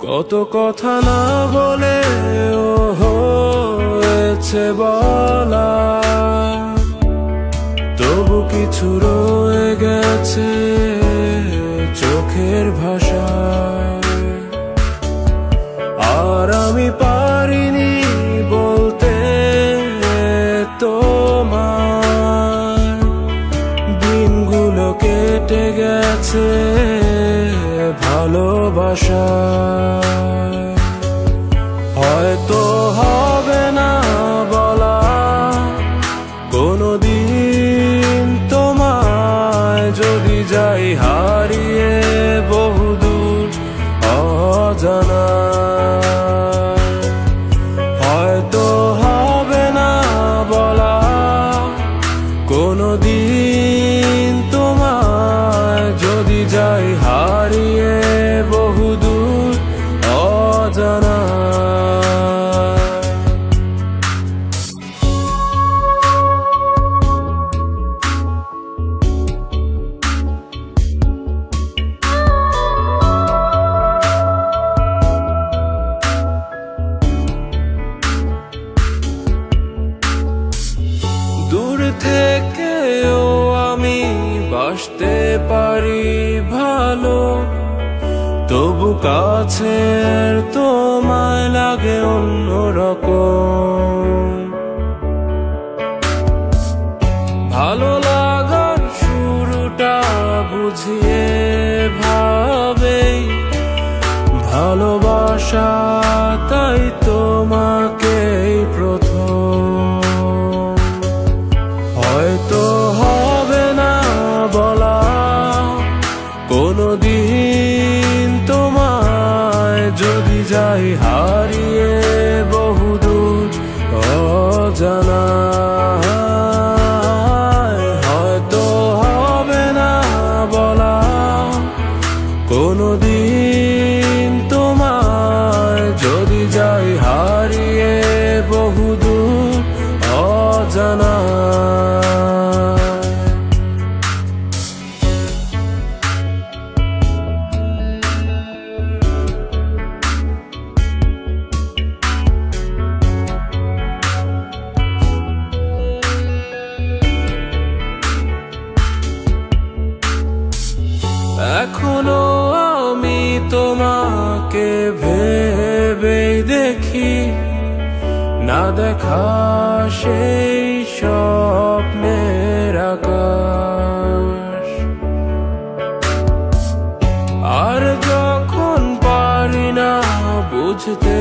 কত কথা না বলে ও হয়েছে বলা, তবু কিছু রয়ে গেছে চোখের ভাষা। আর আমি পারিনি বলতে তোমার, দিনগুলো কেটে গেছে ভালোবাসা। হয়তো হবে না বলা কোনদিন তোমায়, যদি যাই হারিয়ে বহুদূর অজানা। হয়তো হবে না বলা কোনদিন তোমায়, যদি যাই হারিয়ে বহুদূর অজানা। দূর থেকেও আমি বাসতে পারি ভালো, তবু কাছের তোমায় লাগে অন্যরকম। ভালো লাগার শুরুটা বুঝিয়ে ভাবেই ভালোবাসা, তাই তোমাকেই প্রথম। হয়তো হবে না বলা কোনদিন তোমায়, যদি যাই হারিয়ে বহুদূর অজানা। হয়তো হবে না বলা কোনদিন তোমায়, যদি যাই হারিয়ে বহুদূর অজানা। এখনো আমি তোমাকে ভেবেই দেখি, না দেখা সেই স্বপ্নের আকাশ। আর যখন পারি না বুঝতে